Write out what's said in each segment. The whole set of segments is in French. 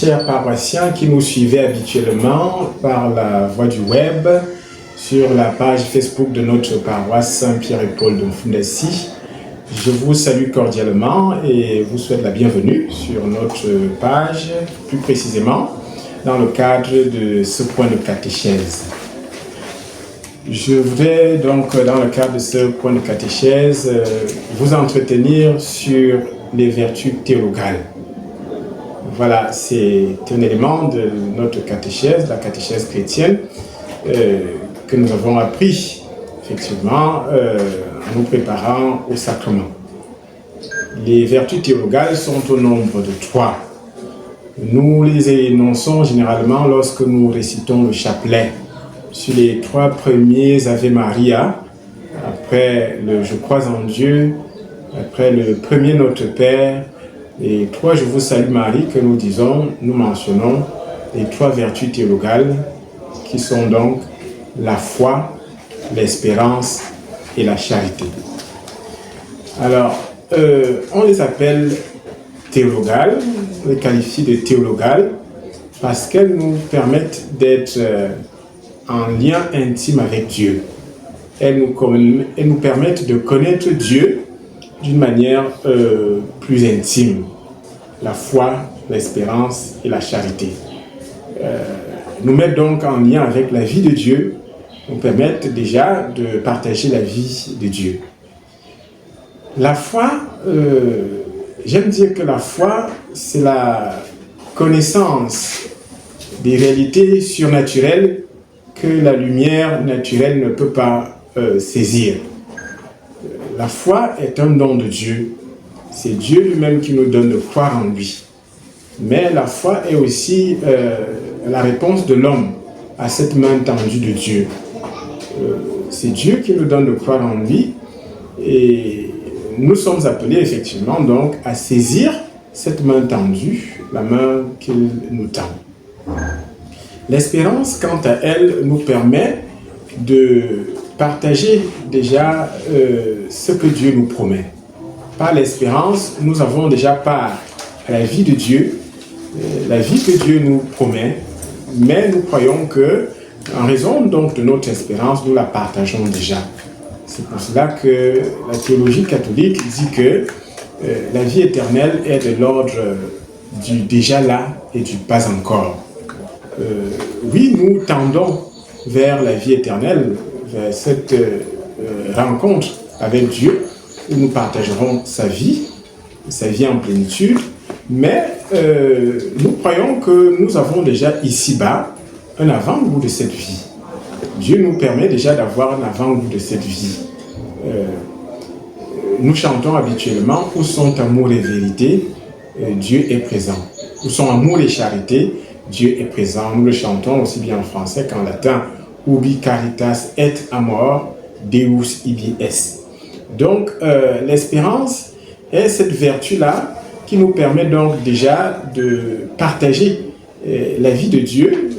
chers paroissiens qui nous suivaient habituellement par la voie du web sur la page Facebook de notre paroisse Saint-Pierre et Paul de Mfundesi. Je vous salue cordialement et vous souhaite la bienvenue sur notre page, plus précisément dans le cadre de ce point de catéchèse. Je voudrais donc, dans le cadre de ce point de catéchèse, vous entretenir sur les vertus théologales. Voilà, c'est un élément de notre catéchèse, la catéchèse chrétienne, que nous avons appris, effectivement, en nous préparant au sacrement. Les vertus théologales sont au nombre de 3. Nous les énonçons généralement lorsque nous récitons le chapelet. Sur les 3 premiers Ave Maria, après le Je crois en Dieu, après le premier Notre Père, et 3 Je vous salue Marie que nous disons, nous mentionnons les 3 vertus théologales qui sont donc la foi, l'espérance et la charité. Alors, on les appelle théologales, on les qualifie de théologales parce qu'elles nous permettent d'être en lien intime avec Dieu. Elles nous permettent de connaître Dieu d'une manière plus intime. La foi, l'espérance et la charité. Nous mettent donc en lien avec la vie de Dieu, nous permettent déjà de partager la vie de Dieu. La foi, j'aime dire que la foi, c'est la connaissance des réalités surnaturelles que la lumière naturelle ne peut pas saisir. La foi est un don de Dieu. C'est Dieu lui-même qui nous donne de croire en lui. Mais la foi est aussi la réponse de l'homme à cette main tendue de Dieu. C'est Dieu qui nous donne de croire en lui et nous sommes appelés effectivement donc à saisir cette main tendue, la main qu'il nous tend. L'espérance, quant à elle, nous permet de partager déjà ce que Dieu nous promet. Par l'espérance, nous avons déjà part à la vie de Dieu, la vie que Dieu nous promet, mais nous croyons que, en raison donc de notre espérance, nous la partageons déjà. C'est pour cela que la théologie catholique dit que la vie éternelle est de l'ordre du déjà là et du pas encore. Oui, nous tendons vers la vie éternelle, vers cette rencontre avec Dieu, où nous partagerons sa vie en plénitude, mais nous croyons que nous avons déjà ici-bas un avant-goût de cette vie. Dieu nous permet déjà d'avoir un avant-goût de cette vie. Nous chantons habituellement « Où sont amour et vérité, Dieu est présent ». Où sont amour et charité, Dieu est présent. Nous le chantons aussi bien en français qu'en latin. « Ubi caritas et amor, Deus ibi est ». Donc, l'espérance est cette vertu-là qui nous permet donc déjà de partager la vie de Dieu,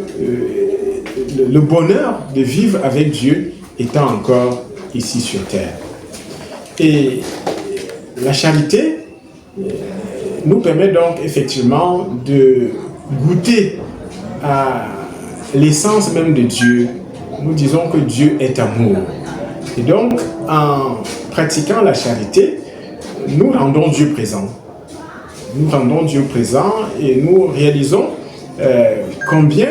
le bonheur de vivre avec Dieu étant encore ici sur terre. Et la charité nous permet donc effectivement de goûter à l'essence même de Dieu. Nous disons que Dieu est amour. Et donc, en pratiquant la charité, nous rendons Dieu présent. Nous rendons Dieu présent et nous réalisons combien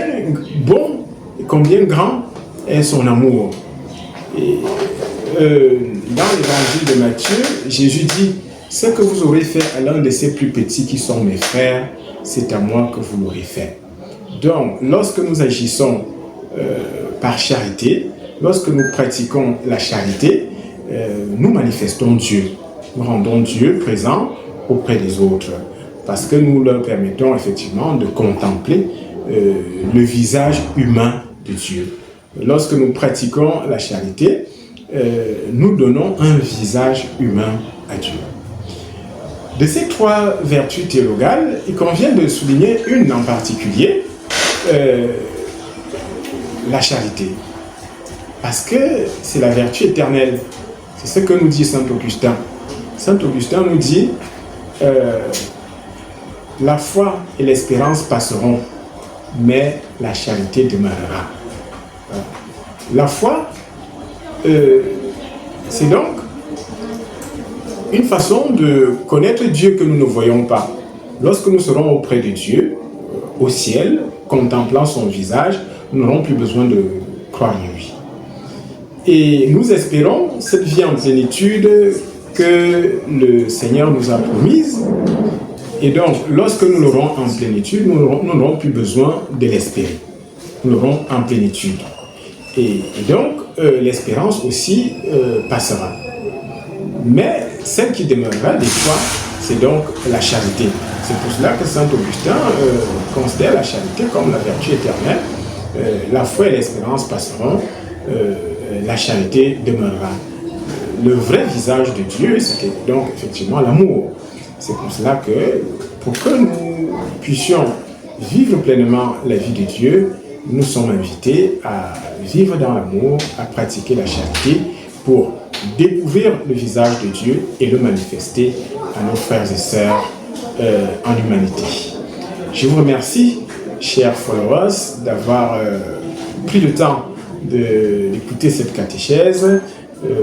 bon et combien grand est son amour. Et dans l'évangile de Matthieu, Jésus dit « Ce que vous aurez fait à l'un de ces plus petits qui sont mes frères, c'est à moi que vous l'aurez fait. » Donc, lorsque nous agissons par charité, lorsque nous pratiquons la charité, nous manifestons Dieu. Nous rendons Dieu présent auprès des autres parce que nous leur permettons effectivement de contempler le visage humain de Dieu. Lorsque nous pratiquons la charité, nous donnons un visage humain à Dieu. De ces 3 vertus théologales, il convient de souligner une en particulier, la charité. Parce que c'est la vertu éternelle. C'est ce que nous dit Saint Augustin. Saint Augustin nous dit La foi et l'espérance passeront, mais la charité demeurera. La foi, c'est donc une façon de connaître Dieu que nous ne voyons pas. Lorsque nous serons auprès de Dieu, au ciel, contemplant son visage, nous n'aurons plus besoin de croire en lui. Et nous espérons cette vie en plénitude que le Seigneur nous a promise. Et donc, lorsque nous l'aurons en plénitude, nous n'aurons plus besoin de l'espérer. Nous l'aurons en plénitude. Et donc, l'espérance aussi passera. Mais celle qui demeurera des fois, c'est donc la charité. C'est pour cela que Saint Augustin considère la charité comme la vertu éternelle. La foi et l'espérance passeront, la charité demeurera. Le vrai visage de Dieu, c'était donc effectivement l'amour. C'est pour cela que, pour que nous puissions vivre pleinement la vie de Dieu, nous sommes invités à vivre dans l'amour, à pratiquer la charité pour découvrir le visage de Dieu et le manifester à nos frères et sœurs en humanité. Je vous remercie, chers followers, d'avoir pris le temps d'écouter cette catéchèse.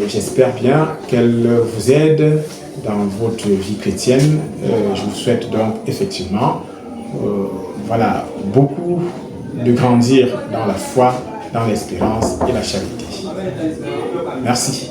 J'espère bien qu'elle vous aide dans votre vie chrétienne. Je vous souhaite donc effectivement voilà, beaucoup de grandir dans la foi, dans l'espérance et la charité. Merci.